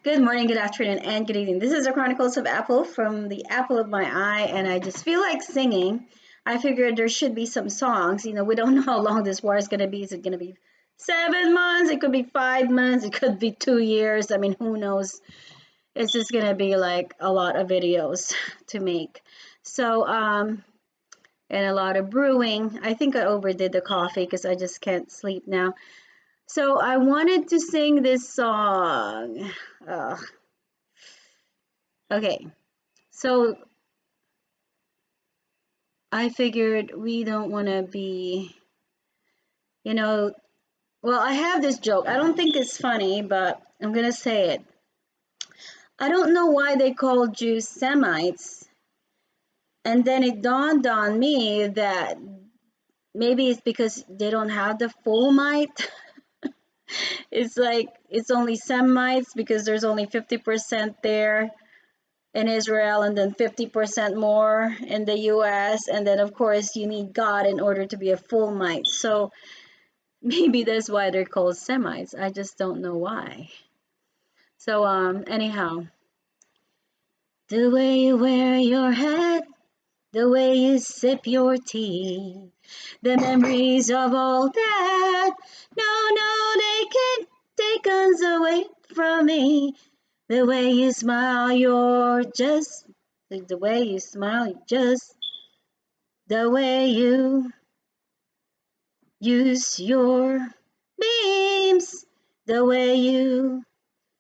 Good morning, good afternoon, and good evening. This is the Chronicles of Apple from the apple of my eye, and I just feel like singing. I figured there should be some songs. We don't know how long this war is going to be. Is it going to be 7 months? It could be 5 months. It could be 2 years. I mean, who knows? It's just going to be like a lot of videos to make. So, and a lot of brewing. I think I overdid the coffee because I just can't sleep now. So I wanted to sing this song. Okay, so I figured we don't want to be, you know, well, I have this joke. I don't think it's funny, but I'm going to say it. I don't know why they call Jews Semites. And then it dawned on me that maybe it's because they don't have the full mite. It's like it's only Semites because there's only 50% there in Israel and then 50% more in the US. And then, of course, you need God in order to be a full mite. So maybe that's why they're called Semites. I just don't know why. So, anyhow, the way you wear your hat, the way you sip your tea, the memories of all that. No, they can't take guns away from me. The way you smile, you're just, the way you smile, just the way you use your beams, the way you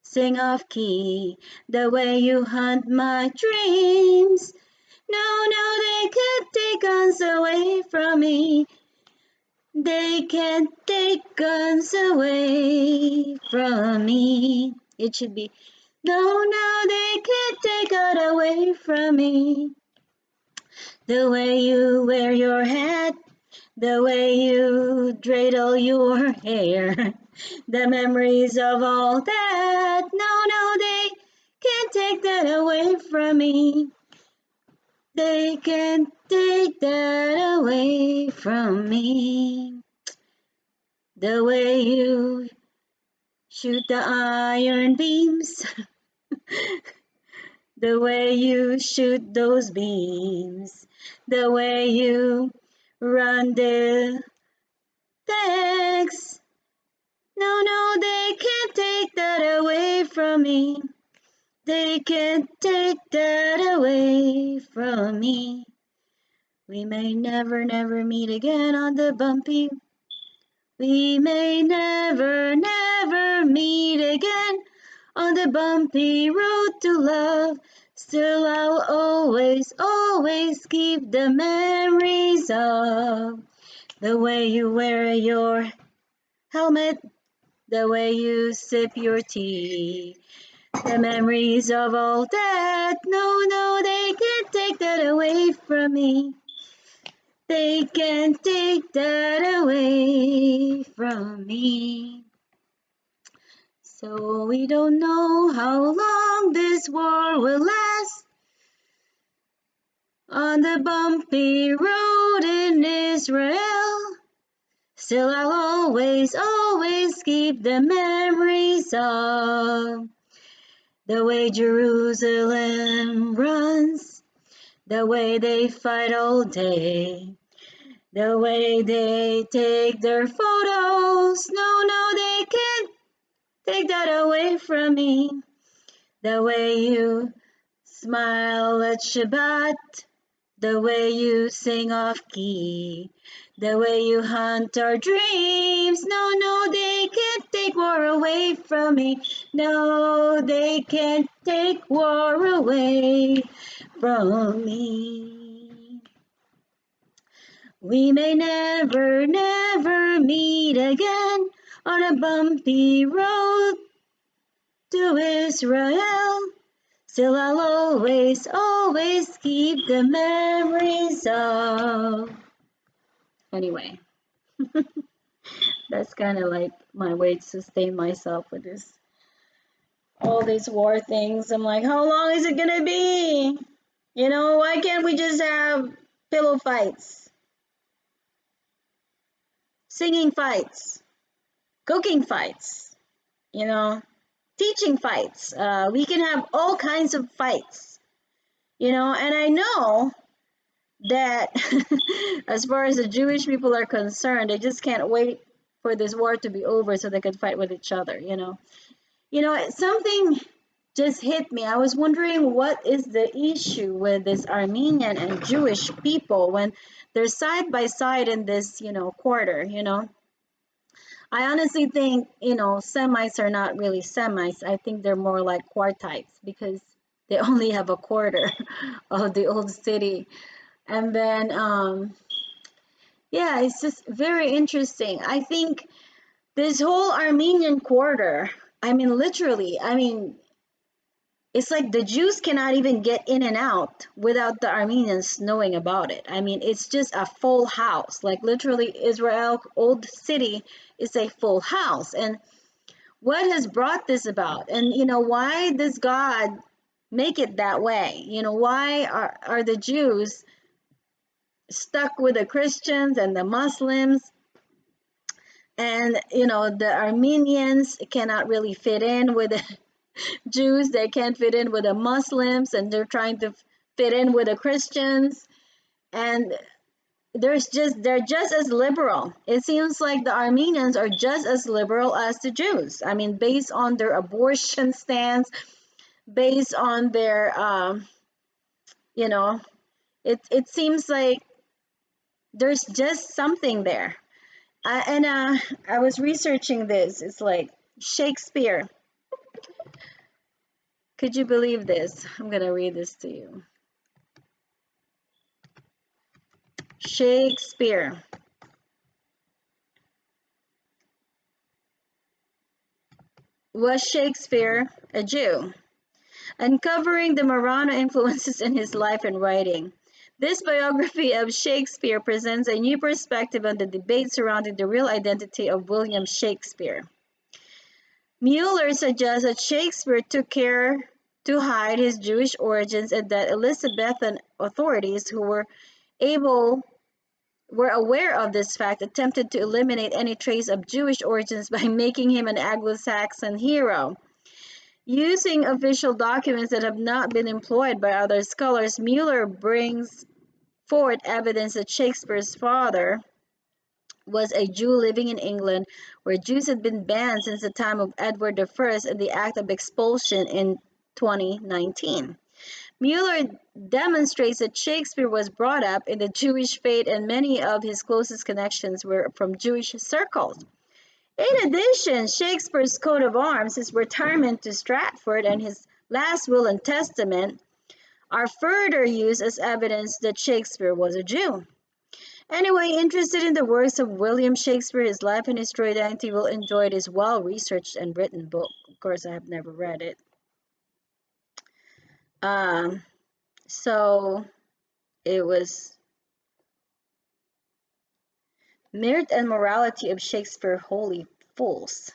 sing off key, the way you hunt my dreams. No, they can't take guns away from me. They can't take guns away from me. It should be, no, they can't take it away from me. The way you wear your hat, the way you dreidel your hair, the memories of all that. No, they can't take that away from me. They can't take that away from me. The way you shoot the iron beams, the way you shoot those beams, the way you run the tanks. No, they can't take that away from me. They can't take that away from me. We may never meet again on the bumpy. We may never meet again on the bumpy road to love. Still, I'll always keep the memories of the way you wear your helmet, the way you sip your tea, the memories of all that. No, they can't take that away from me. They can't take that away from me. So we don't know how long this war will last on the bumpy road in Israel. Still, I'll always keep the memories of the way Jerusalem runs, the way they fight all day, the way they take their photos. No, they can't take that away from me. The way you smile at Shabbat, the way you sing off key, the way you hunt our dreams. No, they can't take war away from me. No, they can't take war away from me. We may never meet again on a bumpy road to Israel. Still, I'll always keep the memories of. Anyway, that's kind of like my way to sustain myself with all these war things. I'm like, how long is it gonna be? Why can't we just have pillow fights, singing fights, cooking fights, you know, teaching fights. We can have all kinds of fights, you know, and I know that as far as the Jewish people are concerned, they just can't wait for this war to be over so they can fight with each other, you know. You know, something just hit me. I was wondering what is the issue with this Armenian and Jewish people when they're side by side in this, you know, quarter, you know. I honestly think, you know, Semites are not really Semites. I think they're more like Quartites because they only have a quarter of the old city. And then, yeah, it's just very interesting. I think this whole Armenian quarter, I mean, literally, I mean, it's like the Jews cannot even get in and out without the Armenians knowing about it. I mean, it's just a full house. Like literally, Israel, old city, is a full house. And what has brought this about? And you know, why does God make it that way? You know, why are the Jews stuck with the Christians and the Muslims? And you know, the Armenians cannot really fit in with the Jews, they can't fit in with the Muslims, and they're trying to fit in with the Christians. And they're just as liberal. It seems like the Armenians are just as liberal as the Jews. I mean, based on their abortion stance, based on their, you know, it seems like there's just something there. I was researching this. It's like Shakespeare. Could you believe this? I'm going to read this to you. Shakespeare. Was Shakespeare a Jew? Uncovering the Marrano influences in his life and writing. This biography of Shakespeare presents a new perspective on the debate surrounding the real identity of William Shakespeare. Mueller suggests that Shakespeare took care to hide his Jewish origins and that Elizabethan authorities who were aware of this fact attempted to eliminate any trace of Jewish origins by making him an Anglo-Saxon hero. Using official documents that have not been employed by other scholars, Mueller brings forward evidence that Shakespeare's father was a Jew living in England, where Jews had been banned since the time of Edward I and the Act of Expulsion in 2019. Mueller demonstrates that Shakespeare was brought up in the Jewish faith and many of his closest connections were from Jewish circles. In addition, Shakespeare's coat of arms, his retirement to Stratford, and his last will and testament are further used as evidence that Shakespeare was a Jew. Anyway, interested in the works of William Shakespeare, his life and his true identity will enjoy this well-researched and written book. Of course, I have never read it. So it was Merit and Morality of Shakespeare Wholly False.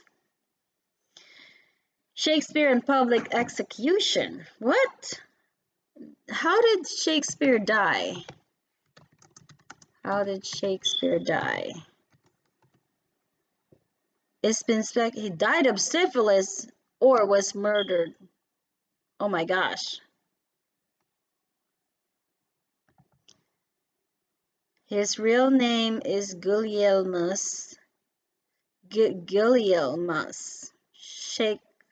Shakespeare and Public Execution. What? How did Shakespeare die? How did Shakespeare die? It's been speculated he died of syphilis or was murdered. Oh my gosh. His real name is Gulielmus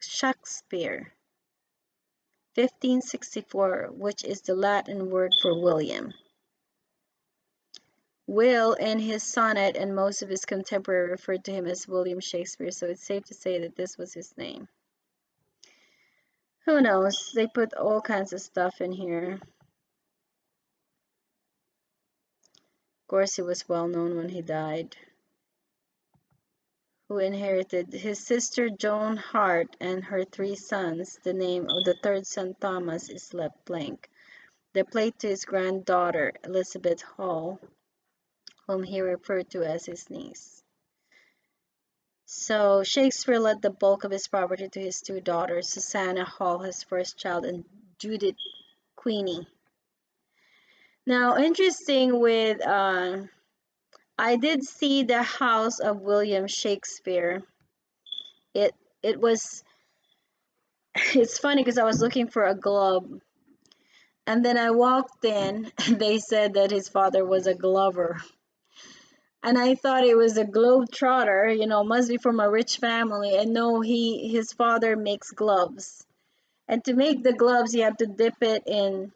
Shakespeare, 1564, which is the Latin word for William. Will, in his sonnet and most of his contemporaries referred to him as William Shakespeare, so it's safe to say that this was his name. Who knows? They put all kinds of stuff in here. Of course, he was well known when he died. Who inherited his sister Joan Hart and her 3 sons. The name of the 3rd son, Thomas, is left blank. They played to his granddaughter, Elizabeth Hall, whom he referred to as his niece. So Shakespeare left the bulk of his property to his 2 daughters, Susanna Hall, his first child, and Judith Queenie. Now, interesting with, I did see the house of William Shakespeare. It was it's funny because I was looking for a glove, and then I walked in, and they said that his father was a glover. And I thought it was a globe trotter, you know, must be from a rich family. And no, his father makes gloves. And to make the gloves, you have to dip it in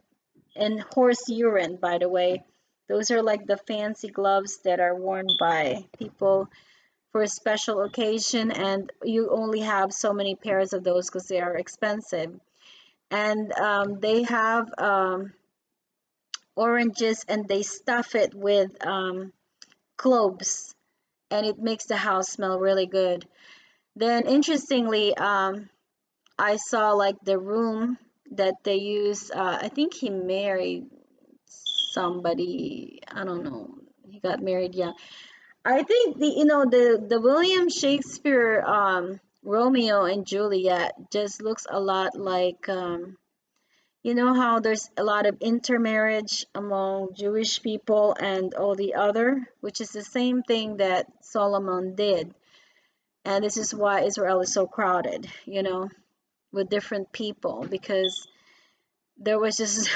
horse urine, by the way. Those are like the fancy gloves that are worn by people for a special occasion, and you only have so many pairs of those because they are expensive. And they have oranges, and they stuff it with cloves, and it makes the house smell really good. Then, interestingly, I saw like the room that they use. I think he married somebody. I don't know. He got married. Yeah, I think the William Shakespeare Romeo and Juliet just looks a lot like you know how there's a lot of intermarriage among Jewish people and all the other, which is the same thing that Solomon did. And this is why Israel is so crowded, you know, with different people, because there was just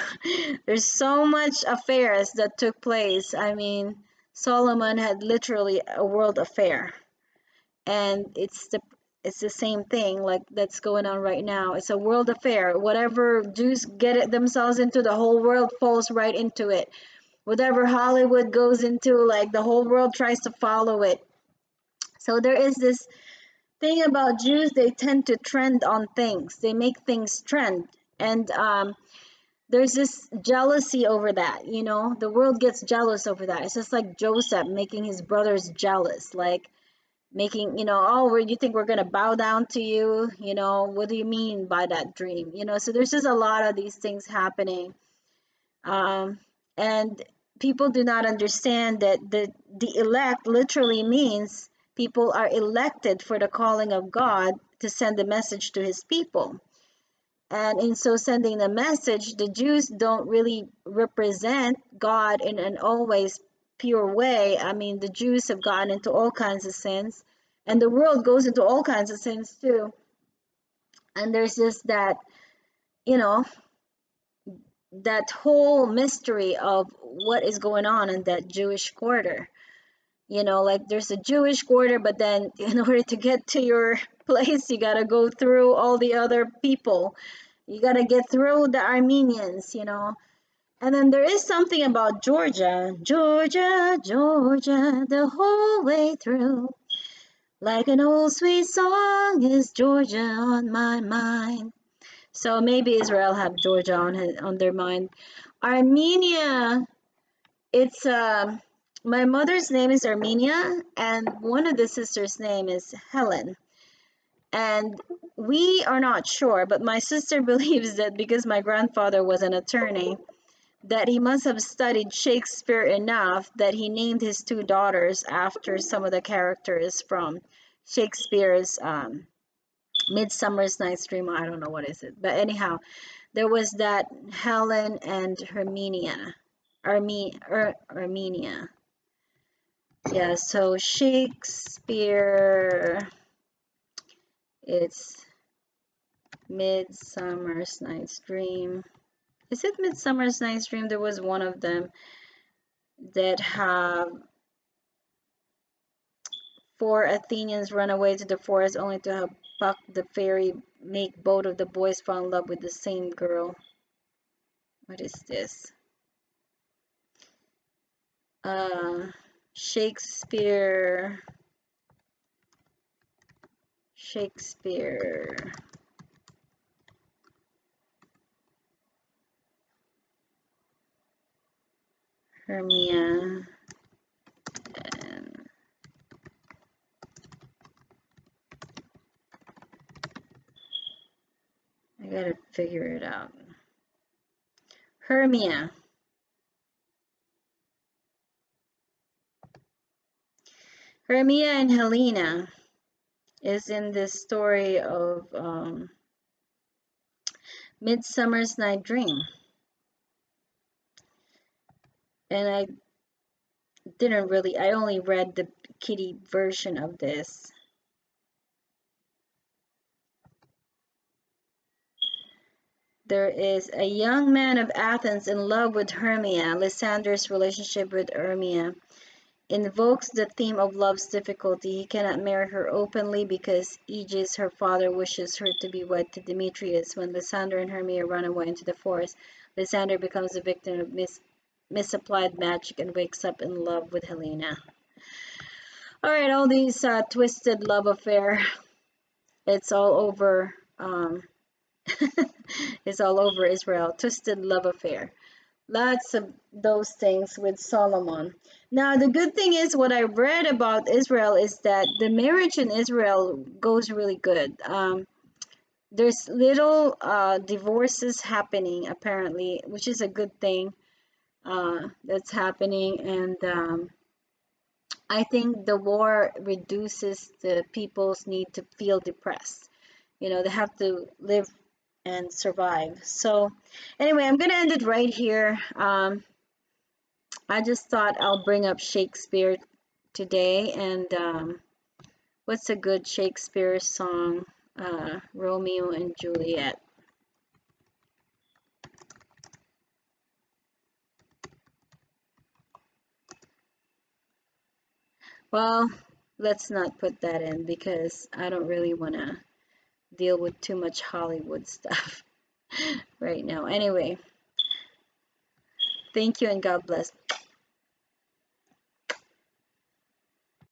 there's so much affairs that took place. I mean, Solomon had literally a world affair, and it's the same thing like that's going on right now. It's a world affair. Whatever Jews get it themselves into, the whole world falls right into it. Whatever Hollywood goes into, like the whole world tries to follow it. So there is this thing about Jews, they tend to trend on things. They make things trend. And there's this jealousy over that, you know. The world gets jealous over that. It's just like Joseph making his brothers jealous, like making, you know, oh, you think we're gonna bow down to you? You know, what do you mean by that dream? You know, so there's just a lot of these things happening, and people do not understand that the elect literally means people are elected for the calling of God to send a message to His people. And in so sending the message, the Jews don't really represent God in an always pure way. I mean, the Jews have gotten into all kinds of sins, and the world goes into all kinds of sins too. And there's just that, you know, that whole mystery of what is going on in that Jewish quarter. You know, like there's a Jewish quarter, but then in order to get to your place, you got to go through all the other people. You got to get through the Armenians, you know. And then there is something about Georgia. Georgia, Georgia, the whole way through. Like an old sweet song is Georgia on my mind. So maybe Israel have Georgia on their mind. Armenia, it's my mother's name is Armenia, and one of the sisters' name is Helen. And we are not sure, but my sister believes that because my grandfather was an attorney, that he must have studied Shakespeare enough that he named his two daughters after some of the characters from Shakespeare's Midsummer's Night's Dream. I don't know what is it, but anyhow, there was that Helen and Herminia, Armenia. Yeah, so Shakespeare, it's Midsummer's Night's Dream. Is it Midsummer's Night's Dream? There was one of them that have four Athenians run away to the forest only to have Puck the fairy make both of the boys fall in love with the same girl. What is this? Shakespeare. Hermia. And I gotta figure it out. Hermia. Hermia and Helena is in this story of Midsummer's Night Dream. And I only read the kiddie version of this. There is a young man of Athens in love with Hermia. Lysander's relationship with Hermia invokes the theme of love's difficulty. He cannot marry her openly because Aegis, her father, wishes her to be wed to Demetrius. When Lysander and Hermia run away into the forest, Lysander becomes a victim of misapplied magic and wakes up in love with Helena. All right, all these twisted love affair. It's all over. It's all over Israel. Twisted love affair. Lots of those things with Solomon. Now, the good thing is, what I read about Israel is that the marriage in Israel goes really good. There's little divorces happening, apparently, which is a good thing that's happening. And I think the war reduces the people's need to feel depressed. You know, they have to live and survive. So, anyway, I'm going to end it right here. I just thought I'll bring up Shakespeare today. And what's a good Shakespeare song? Romeo and Juliet. Well, let's not put that in because I don't really want to deal with too much Hollywood stuff right now. Anyway, thank you and God bless.